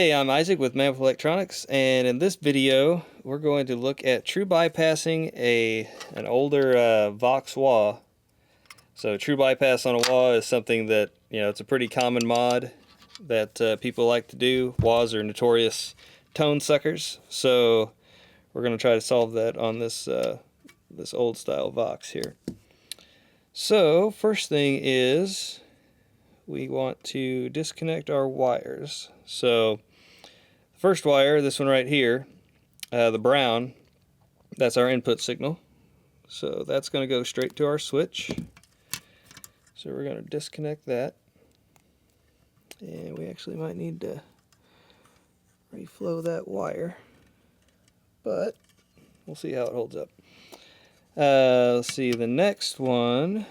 Hey, I'm Isaac with Mammoth Electronics, and in this video we're going to look at true bypassing an older Vox Wah. So true bypass on a wah is something that, it's a pretty common mod that people like to do. Wahs are notorious tone suckers, so we're going to try to solve that on this this old style Vox here. So first thing is we want to disconnect our wires. So the first wire, this one right here, the brown, that's our input signal. So that's going to go straight to our switch. So we're going to disconnect that. And we actually might need to reflow that wire, but we'll see how it holds up. Let's see, the next one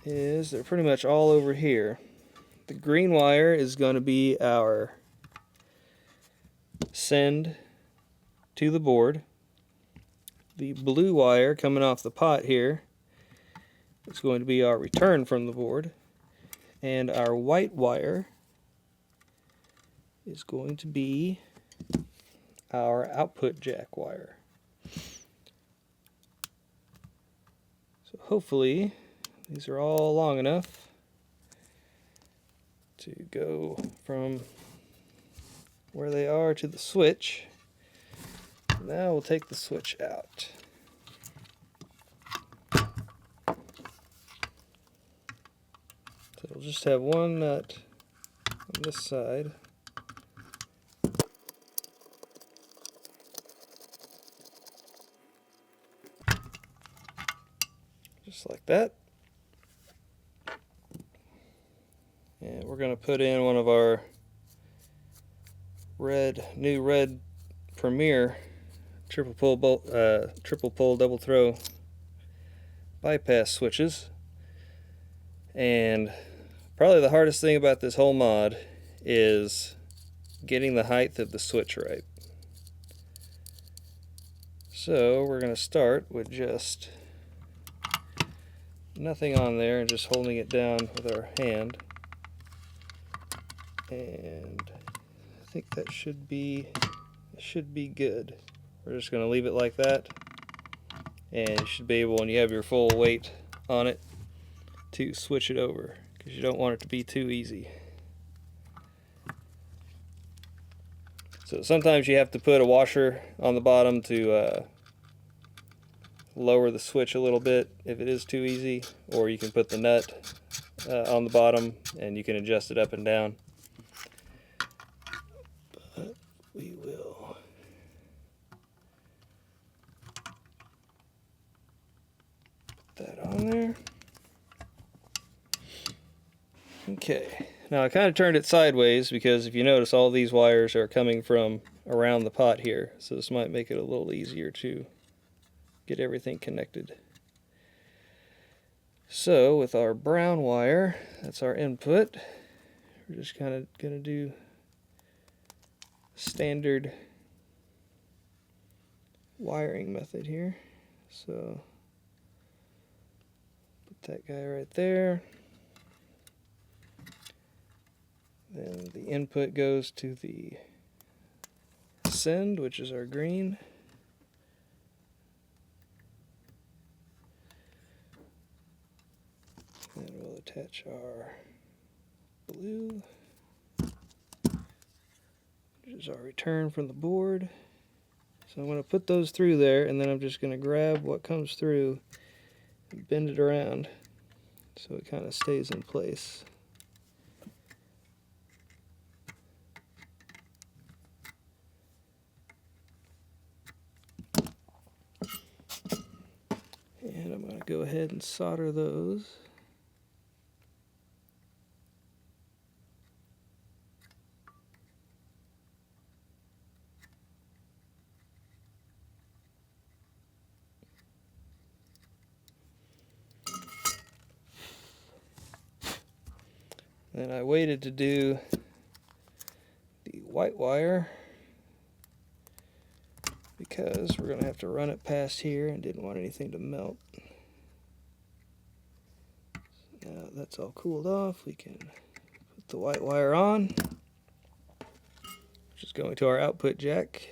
is, they're pretty much all over here. The green wire is going to be our send to the board. The blue wire coming off the pot here is going to be our return from the board. And our white wire is going to be our output jack wire. So hopefully these are all long enough to go from where they are to the switch. Now we'll take the switch out. So we'll just have one nut on this side. Just like that. And we're going to put in one of our new red Premier triple pole double throw bypass switches. And probably the hardest thing about this whole mod is getting the height of the switch right. So we're going to start with just nothing on there and just holding it down with our hand. And I think that should be good. We're just going to leave it like that, and you should be able, when you have your full weight on it, to switch it over, because you don't want it to be too easy. So sometimes you have to put a washer on the bottom to lower the switch a little bit if it is too easy, or you can put the nut on the bottom and you can adjust it up and down. But we will put that on there. Okay, now I kind of turned it sideways because if you notice, all these wires are coming from around the pot here, so this might make it a little easier to get everything connected. So with our brown wire, that's our input, we're just kind of going to do standard wiring method here. So put that guy right there. Then the input goes to the send, which is our green. And we'll attach our blue, which is our return from the board. So I'm going to put those through there, and then I'm just going to grab what comes through and bend it around so it kind of stays in place. And I'm going to go ahead and solder those. Then I waited to do the white wire because we're going to have to run it past here and didn't want anything to melt. So now that's all cooled off, we can put the white wire on, which is going to our output jack.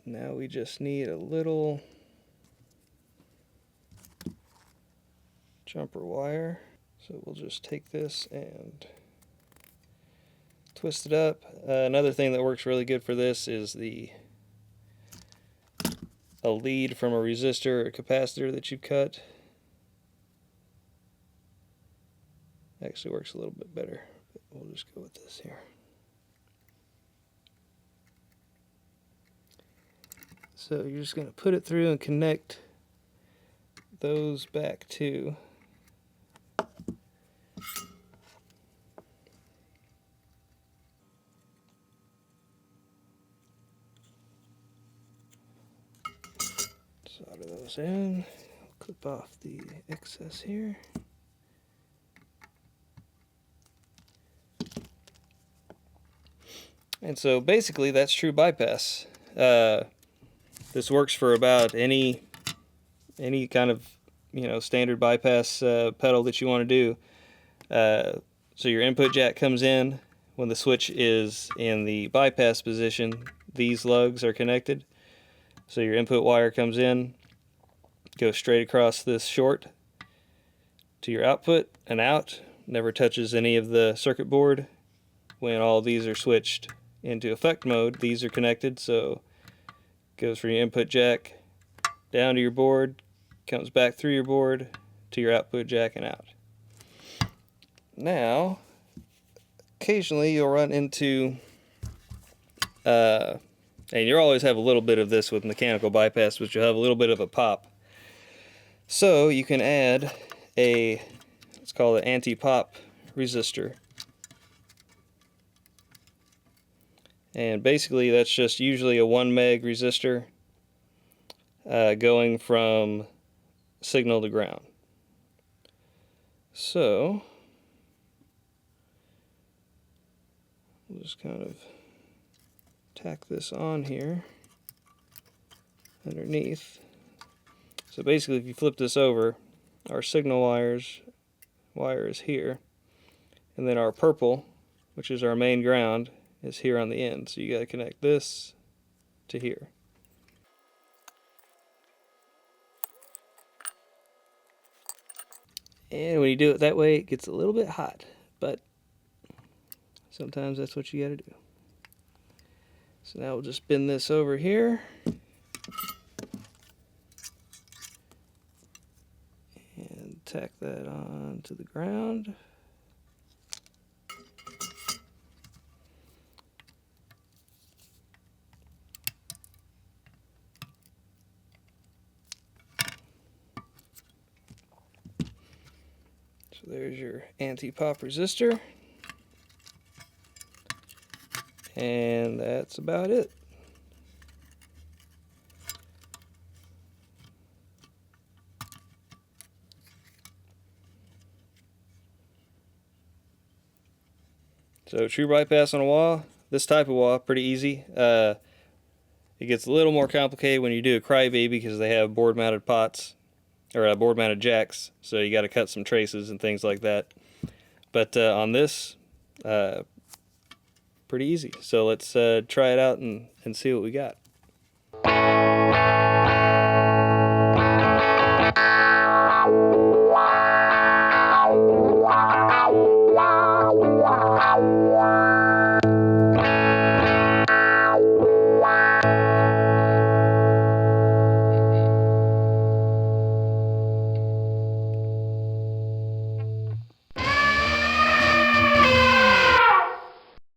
Now we just need a little jumper wire. So we'll just take this and twist it up. Another thing that works really good for this is a lead from a resistor or capacitor that you cut. Actually works a little bit better, but we'll just go with this here. So you're just going to put it through and connect those back to solder those in. Clip off the excess here. And so basically that's true bypass. This works for about any kind of, you know, standard bypass pedal that you want to do. So your input jack comes in. When the switch is in the bypass position, these lugs are connected. So your input wire comes in, goes straight across this short to your output and out. Never touches any of the circuit board. When all these are switched into effect mode, these are connected, so goes from your input jack down to your board, comes back through your board to your output jack and out. Now, occasionally you'll run into, and you'll always have a little bit of this with mechanical bypass, but you'll have a little bit of a pop. So you can add let's call it anti-pop resistor. And basically that's just usually a 1 meg resistor going from signal to ground. So we'll just kind of tack this on here underneath. So basically if you flip this over, our signal wire is here, and then our purple, which is our main ground, is here on the end. So you got to connect this to here. And when you do it that way, it gets a little bit hot, but sometimes that's what you got to do. So now we'll just bend this over here. And tack that on to the ground. So there's your anti-pop resistor. And that's about it. So true bypass on a wah, this type of wah, pretty easy. It gets a little more complicated when you do a crybaby because they have board mounted pots, or board mounted jacks, so you got to cut some traces and things like that. But on this, pretty easy. So let's try it out and see what we got.